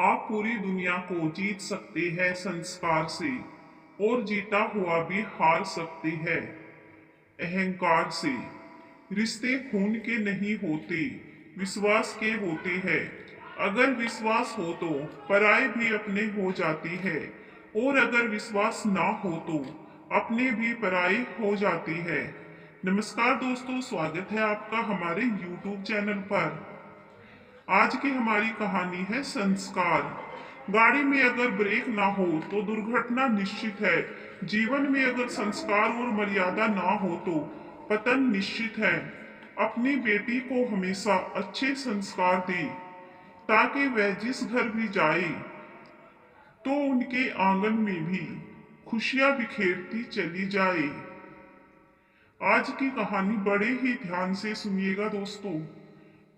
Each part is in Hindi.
आप पूरी दुनिया को जीत सकते हैं संस्कार से और जीता हुआ भी हार सकते हैं अहंकार से। रिश्ते खून के नहीं होते, विश्वास के होते हैं। अगर विश्वास हो तो पराये भी अपने हो जाते हैं, और अगर विश्वास ना हो तो अपने भी पराये हो जाते हैं। नमस्कार दोस्तों, स्वागत है आपका हमारे YouTube चैनल पर। आज की हमारी कहानी है संस्कार। गाड़ी में अगर ब्रेक ना हो तो दुर्घटना निश्चित है। जीवन में अगर संस्कार और मर्यादा ना हो तो पतन निश्चित है। अपनी बेटी को हमेशा अच्छे संस्कार दे, ताकि वह जिस घर भी जाए तो उनके आंगन में भी खुशियां बिखेरती चली जाए। आज की कहानी बड़े ही ध्यान से सुनिएगा दोस्तों,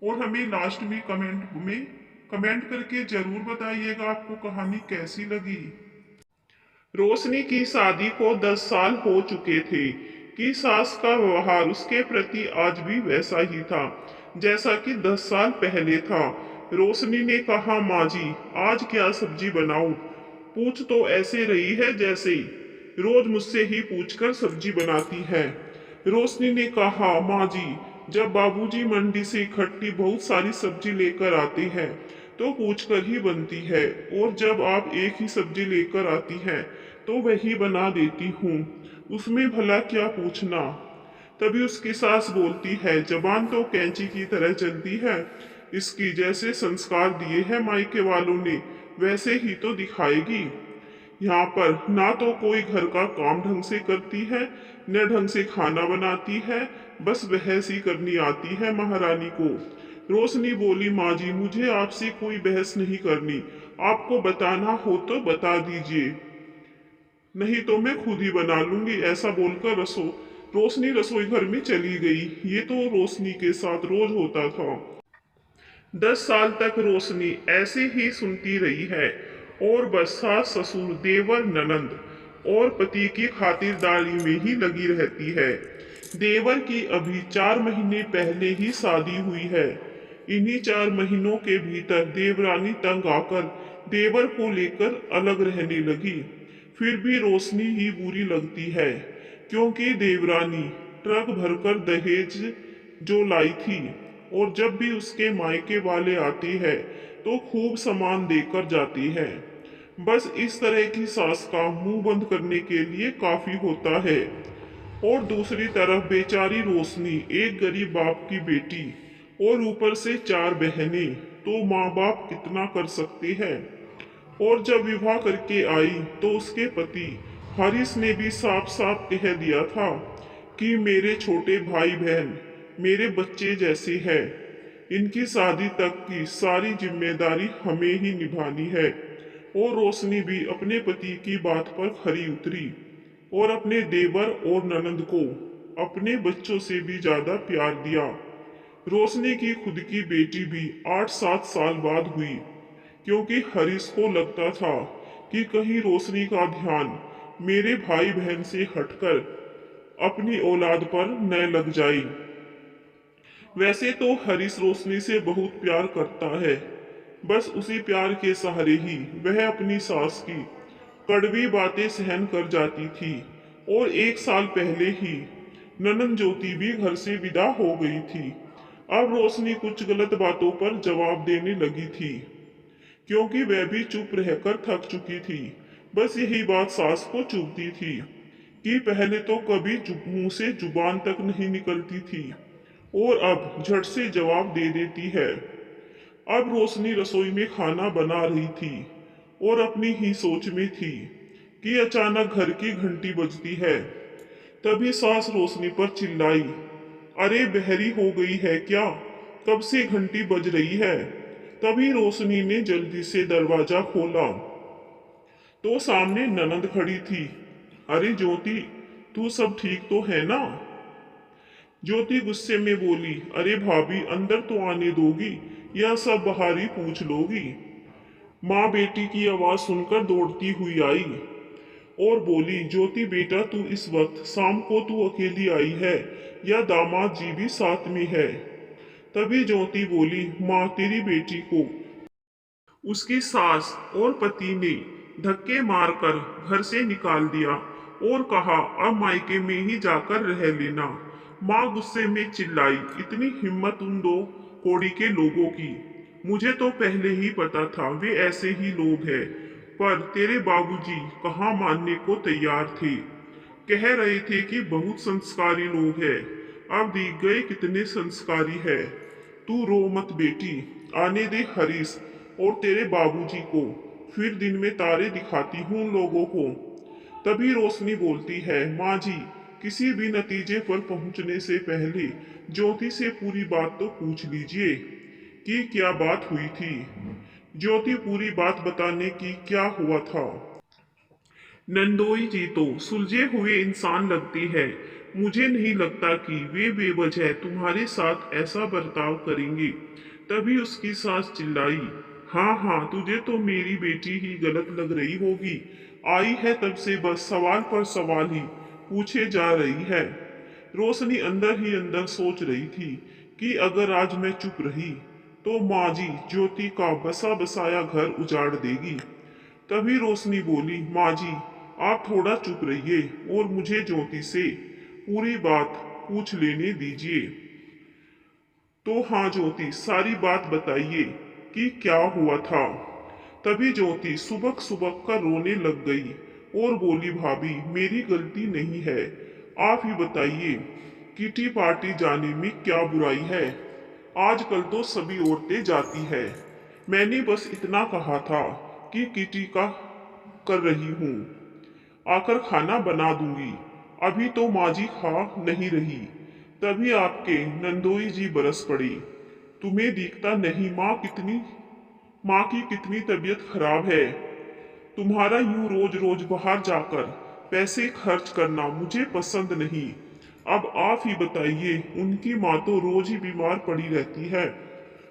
और हमें लास्ट में कमेंट करके जरूर बताइएगा आपको कहानी कैसी लगी। रोशनी की शादी को 10 साल हो चुके थे कि सास का व्यवहार उसके प्रति आज भी वैसा ही था जैसा कि 10 साल पहले था। रोशनी ने कहा, माँ जी आज क्या सब्जी बनाऊं? पूछ तो ऐसे रही है जैसे रोज मुझसे ही पूछकर सब्जी बनाती है। रोशनी ने कहा, माँ जी जब बाबूजी मंडी से इकट्ठी बहुत सारी सब्जी लेकर आते हैं तो पूछकर ही बनती है, और जब आप एक ही सब्जी लेकर आती हैं तो वही बना देती हूँ, उसमें भला क्या पूछना। तभी उसकी सास बोलती है, जबान तो कैंची की तरह चलती है, इसकी जैसे संस्कार दिए हैं मायके वालों ने वैसे ही तो दिखाएगी। यहाँ पर ना तो कोई घर का काम ढंग से करती है, न ढंग से खाना बनाती है, बस बहस ही करनी आती है महारानी को। रोशनी बोली, माँ जी मुझे आपसे कोई बहस नहीं करनी, आपको बताना हो तो बता दीजिए, नहीं तो मैं खुद ही बना लूंगी। ऐसा बोलकर रोशनी रसोई घर में चली गई। ये तो रोशनी के साथ रोज होता था। 10 साल तक रोशनी ऐसे ही सुनती रही है, और बस सास ससुर देवर ननंद और पति की खातिरदारी में ही लगी रहती है। देवर की अभी 4 महीने पहले ही शादी हुई है। इन्हीं 4 महीनों के भीतर देवरानी तंग आकर देवर को लेकर अलग रहने लगी। फिर भी रोशनी ही बुरी लगती है, क्योंकि देवरानी ट्रक भरकर दहेज जो लाई थी, और जब भी उसके मायके वाले आते हैं तो खूब सामान देकर जाती है। बस इस तरह की सास का मुंह बंद करने के लिए काफी होता है। और दूसरी तरफ बेचारी रोशनी एक गरीब बाप की बेटी, और ऊपर से 4 बहनें, तो माँ बाप कितना कर सकते हैं। और जब विवाह करके आई तो उसके पति हारिस ने भी साफ साफ कह दिया था कि मेरे छोटे भाई बहन मेरे बच्चे जैसे हैं, इनकी शादी तक की सारी जिम्मेदारी हमें ही निभानी है। और रोशनी भी अपने पति की बात पर खरी उतरी, और अपने देवर और ननंद को अपने बच्चों से भी ज्यादा प्यार दिया। रोशनी की खुद की बेटी भी 8-7 साल बाद हुई, क्योंकि हरीश को लगता था कि कहीं रोशनी का ध्यान मेरे भाई बहन से हटकर अपनी औलाद पर न लग जाए। वैसे तो हरीश रोशनी से बहुत प्यार करता है, बस उसी प्यार के सहारे ही वह अपनी सास की कड़वी बातें सहन कर जाती थी। और 1 साल पहले ही ननंद ज्योति भी घर से विदा हो गई थी। अब रोशनी कुछ गलत बातों पर जवाब देने लगी थी, क्योंकि वह भी चुप रहकर थक चुकी थी। बस यही बात सास को चुभती थी कि पहले तो कभी मुंह से जुबान तक नहीं निकलती थी, और अब झट से जवाब दे देती है। अब रोशनी रसोई में खाना बना रही थी और अपनी ही सोच में थी कि अचानक घर की घंटी बजती है। तभी सास रोशनी पर चिल्लाई, अरे बहरी हो गई है क्या? कब से घंटी बज रही है? तभी रोशनी ने जल्दी से दरवाजा खोला तो सामने ननंद खड़ी थी। अरे ज्योति, तू सब ठीक तो है ना? ज्योति गुस्से में बोली, अरे भाभी अंदर तो आने दोगी या सब बाहर ही पूछ लोगी? माँ बेटी की आवाज सुनकर दौड़ती हुई आई और बोली, ज्योति बेटा तू इस वक्त शाम को तू अकेली आई है या दामाद जी भी साथ में है? तभी ज्योति बोली, माँ तेरी बेटी को उसकी सास और पति ने धक्के मारकर घर से निकाल दिया और कहा अब मायके में ही जाकर रह लेना। माँ गुस्से में चिल्लाई, इतनी हिम्मत उन दो कौड़ी के लोगों की। मुझे तो पहले ही पता था वे ऐसे ही लोग हैं, पर तेरे बाबूजी कहाँ मानने को तैयार थे। कह रहे थे कि बहुत संस्कारी लोग हैं। अब देख गए कितने संस्कारी है। तू रो मत बेटी, आने दे हरीश और तेरे बाबूजी को, फिर दिन में तारे दिखाती हूँ उन लोगों को। तभी रोशनी बोलती है, माँ जी, किसी भी नतीजे पर पहुंचने से पहले ज्योति से पूरी बात तो पूछ लीजिए कि क्या बात हुई थी। ज्योति पूरी बात बताने की क्या हुआ था। नंदोई जी तो सुलझे हुए इंसान लगते हैं। मुझे नहीं लगता कि वे बेवजह तुम्हारे साथ ऐसा बर्ताव करेंगे। तभी उसकी सास चिल्लाई, हाँ हाँ, तुझे तो मेरी बेटी ही गलत लग रही होगी। आई है तब से बस सवाल पर सवाल ही पूछे जा रही है। रोशनी अंदर ही अंदर सोच रही थी कि अगर आज मैं चुप रही तो माँ जी ज्योति का बसा बसाया घर उजाड़ देगी। तभी रोशनी बोली, माँ जी, आप थोड़ा चुप रहिए और मुझे ज्योति से पूरी बात पूछ लेने दीजिए। तो हाँ ज्योति, सारी बात बताइए कि क्या हुआ था। तभी ज्योति सुबक सुबक कर रोने लग गई और बोली, भाभी मेरी गलती नहीं है। आप ही बताइए, किटी पार्टी जाने में क्या बुराई है। आजकल तो सभी औरतें जाती है। मैंने बस इतना कहा था कि किटी का कर रही हूँ, आकर खाना बना दूंगी। अभी तो माँ जी खा नहीं रही। तभी आपके नंदोई जी बरस पड़ी। तुम्हें दिखता नहीं माँ की कितनी तबीयत खराब है। तुम्हारा यूं रोज रोज बाहर जाकर पैसे खर्च करना मुझे पसंद नहीं। अब आप ही बताइए, उनकी माँ तो रोज ही बीमार पड़ी रहती है,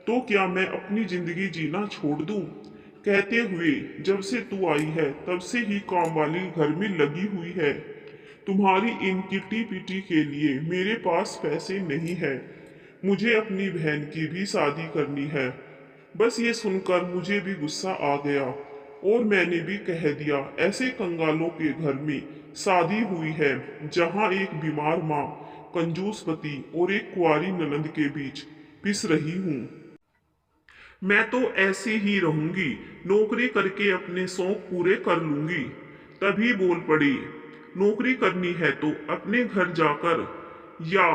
तो क्या मैं अपनी जिंदगी जीना छोड़ दूं। कहते हुए, जब से तू आई है तब से ही काम वाली घर में लगी हुई है। तुम्हारी इन किटी पिटी के लिए मेरे पास पैसे नहीं है। मुझे अपनी बहन की भी शादी करनी है। बस ये सुनकर मुझे भी गुस्सा आ गया और मैंने भी कह दिया, ऐसे कंगालों के घर में शादी हुई है जहाँ एक बीमार माँ, कंजूस पति और एक कुंवारी ननंद के बीच पिस रही हूँ। मैं तो ऐसे ही रहूंगी, नौकरी करके अपने शौक पूरे कर लूंगी। तभी बोल पड़ी, नौकरी करनी है तो अपने घर जाकर, या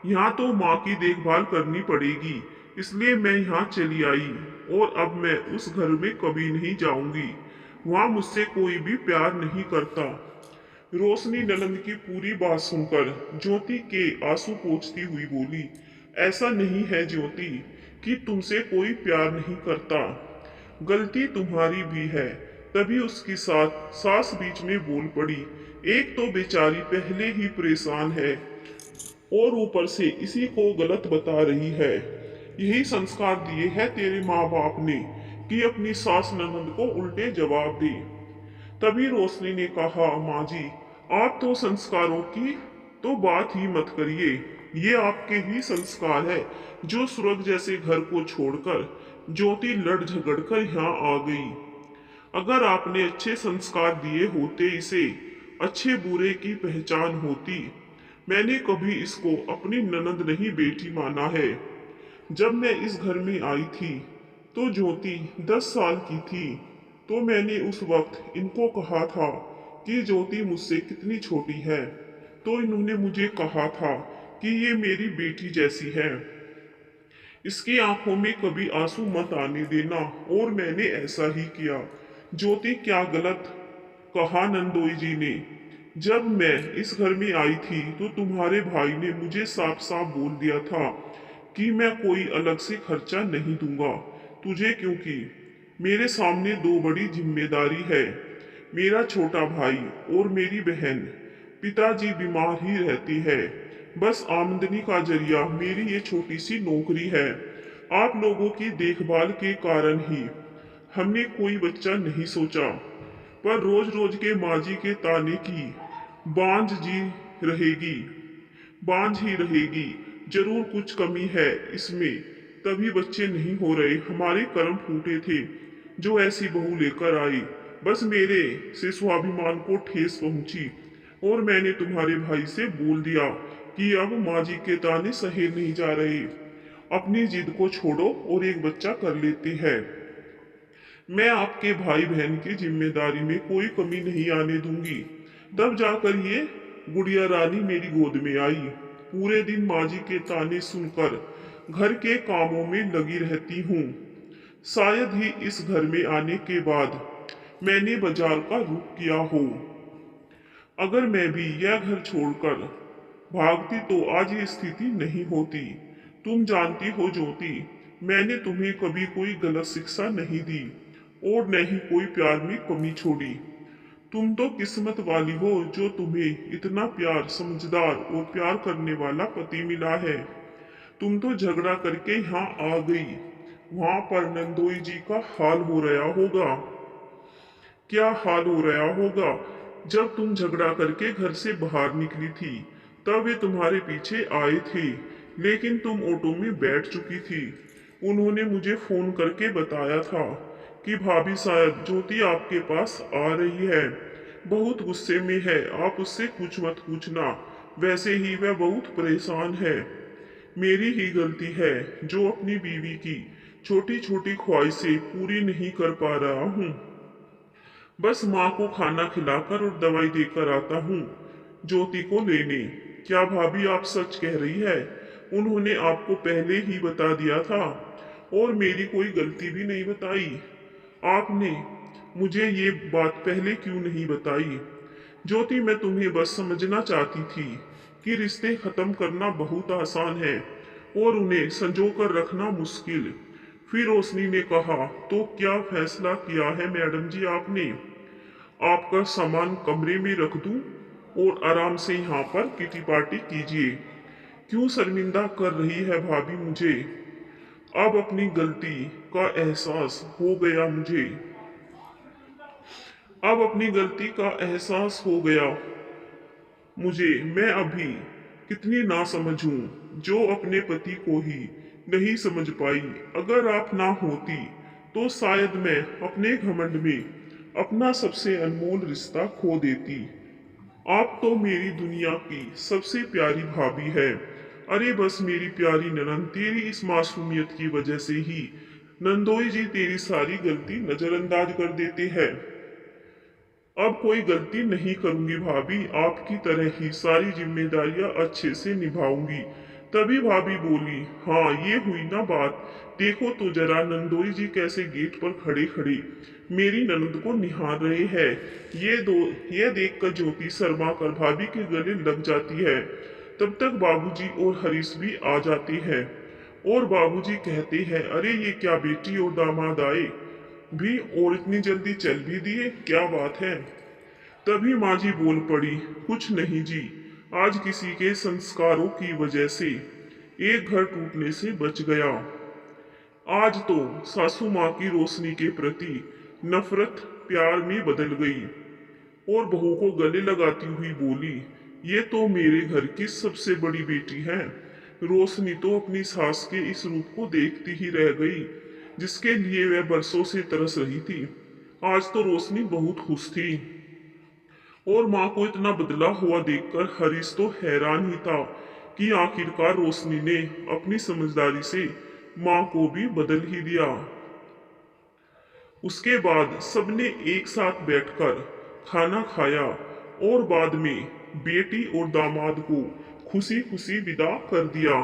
यहाँ तो माँ की देखभाल करनी पड़ेगी, इसलिए मैं यहाँ चली आई और अब मैं उस घर में कभी नहीं जाऊंगी। वहाँ मुझसे कोई भी प्यार नहीं करता। रोशनी ननंद की पूरी बात सुनकर ज्योति के आंसू पोंछती हुई बोली, ऐसा नहीं है ज्योति कि तुमसे कोई प्यार नहीं करता, गलती तुम्हारी भी है। तभी उसकी सास बीच में बोल पड़ी, एक तो बेचारी पहले ही परेशान है और ऊपर से इसी को गलत बता रही है। यही संस्कार दिए हैं तेरे माँ बाप ने कि अपनी सास ननंद को उल्टे जवाब दे। तभी रोशनी ने कहा, माँ जी, आप तो संस्कारों की तो बात ही मत करिए। ये आपके ही संस्कार है जो स्वर्ग जैसे घर को छोड़कर ज्योति लड़ झगड़ कर यहाँ आ गई। अगर आपने अच्छे संस्कार दिए होते, इसे अच्छे बुरे की पहचान होती। मैंने कभी इसको अपनी ननंद नहीं बेटी माना है। जब मैं इस घर में आई थी तो ज्योति 10 साल की थी। तो मैंने उस वक्त इनको कहा था कि ज्योति मुझसे कितनी छोटी है। तो इन्होंने मुझे कहा था कि ये मेरी बेटी जैसी है, इसकी आंखों में कभी आंसू मत आने देना, और मैंने ऐसा ही किया। ज्योति क्या गलत कहा नंदोई जी ने। जब मैं इस घर में आई थी तो तुम्हारे भाई ने मुझे साफ साफ बोल दिया था कि मैं कोई अलग से खर्चा नहीं दूंगा तुझे, क्योंकि मेरे सामने दो बड़ी जिम्मेदारी है, मेरा छोटा भाई और मेरी बहन। पिताजी बीमार ही रहती है, बस आमदनी का जरिया मेरी ये छोटी सी नौकरी है। आप लोगों की देखभाल के कारण ही हमने कोई बच्चा नहीं सोचा, पर रोज रोज के माजी के ताने की बांझ जी रहेगी, बांझ ही रहेगी। जरूर कुछ कमी है इसमें, तभी बच्चे नहीं हो रहे। हमारे कर्म फूटे थे, जो ऐसी बहू लेकर आई। बस मेरे से स्वाभिमान को ठेस पहुंची और मैंने तुम्हारे भाई से बोल दिया कि अब माँ जी के ताने सहे नहीं जा रहे। अपनी जिद को छोड़ो और एक बच्चा कर लेते हैं। मैं आपके भाई बहन की जिम्मेदारी में कोई कमी नहीं आने दूंगी। तब जाकर ये गुड़िया रानी मेरी गोद में आई। पूरे दिन माँ जी के ताने सुनकर घर के कामों में लगी रहती हूँ। शायद ही इस घर में आने के बाद मैंने बाजार का रुख किया हो। अगर मैं भी यह घर छोड़कर भागती तो आज ये स्थिति नहीं होती। तुम जानती हो ज्योति, मैंने तुम्हें कभी कोई गलत शिक्षा नहीं दी और न ही कोई प्यार में कमी छोड़ी। तुम तो किस्मत वाली हो जो तुम्हें इतना प्यार, समझदार और प्यार करने वाला पति मिला है। तुम तो झगड़ा करके यहाँ आ गई। वहां पर नंदोई जी का हाल हो रहा होगा। क्या हाल हो रहा होगा। जब तुम झगड़ा करके घर से बाहर निकली थी तब वे तुम्हारे पीछे आए थे, लेकिन तुम ऑटो में बैठ चुकी थी। उन्होंने मुझे फोन करके बताया था कि भाभी शायद ज्योति आपके पास आ रही है, बहुत गुस्से में है, आप उससे कुछ मत पूछना, वैसे ही वह बहुत परेशान है। मेरी ही गलती है जो अपनी बीवी की छोटी छोटी ख्वाहिशें पूरी नहीं कर पा रहा हूँ। बस माँ को खाना खिलाकर और दवाई देकर आता हूँ ज्योति को लेने। क्या भाभी आप सच कह रही है? उन्होंने आपको पहले ही बता दिया था और मेरी कोई गलती भी नहीं बताई। आपने मुझे ये बात पहले क्यों नहीं बताई? ज्योति, मैं तुम्हें बस समझना चाहती थी कि रिश्ते खत्म करना बहुत आसान है और उन्हें संजो कर रखना मुश्किल। फिर रोशनी ने कहा, तो क्या फैसला किया है मैडम जी आपने? आपका सामान कमरे में रख दूं और आराम से यहाँ पर किटी पार्टी कीजिए। क्यों शर्मिंदा कर रही है भाभी मुझे? अब अपनी गलती का एहसास हो गया मुझे। अब अपनी गलती का एहसास हो गया मुझे। मैं अभी कितनी नासमझ हूँ जो अपने पति को ही नहीं समझ पाई। अगर आप ना होती तो शायद मैं अपने घमंड में अपना सबसे अनमोल रिश्ता खो देती। आप तो मेरी दुनिया की सबसे प्यारी भाभी है। अरे बस मेरी प्यारी ननंद, तेरी इस मासूमियत की वजह से ही नंदोई जी तेरी सारी गलती नजरअंदाज कर देते हैं। अब कोई गलती नहीं करूंगी भाभी, आपकी तरह ही सारी जिम्मेदारियां अच्छे से निभाऊंगी। तभी भाभी बोली, हाँ ये हुई ना बात। देखो तो जरा नंदोई जी कैसे गेट पर खड़े खड़े मेरी ननद को निहार रहे हैं। ये देखकर ज्योति शर्मा कर भाभी के गले लग जाती है। तब तक बाबूजी और हरीश भी आ जाते हैं और बाबूजी कहते हैं, अरे ये क्या बेटी और दामाद आए भी और इतनी जल्दी चल भी दिए, क्या बात है? तभी माँ जी बोल पड़ी, कुछ नहीं जी, आज किसी के संस्कारों की वजह से एक घर टूटने से बच गया। आज तो सासू माँ की रोशनी के प्रति नफरत प्यार में बदल गई और बहू को गले लगाती हुई बोली, ये तो मेरे घर की सबसे बड़ी बेटी है। रोशनी तो अपनी सास के इस रूप को देखती ही रह गई जिसके लिए वह बरसों से तरस रही थी। आज तो रोशनी बहुत खुश थी और माँ को इतना बदला हुआ देखकर हरीश तो हैरान ही था कि आखिरकार रोशनी ने अपनी समझदारी से माँ को भी बदल ही दिया। उसके बाद सबने एक साथ बैठकर खाना खाया और बाद में बेटी और दामाद को खुशी खुशी विदा कर दिया।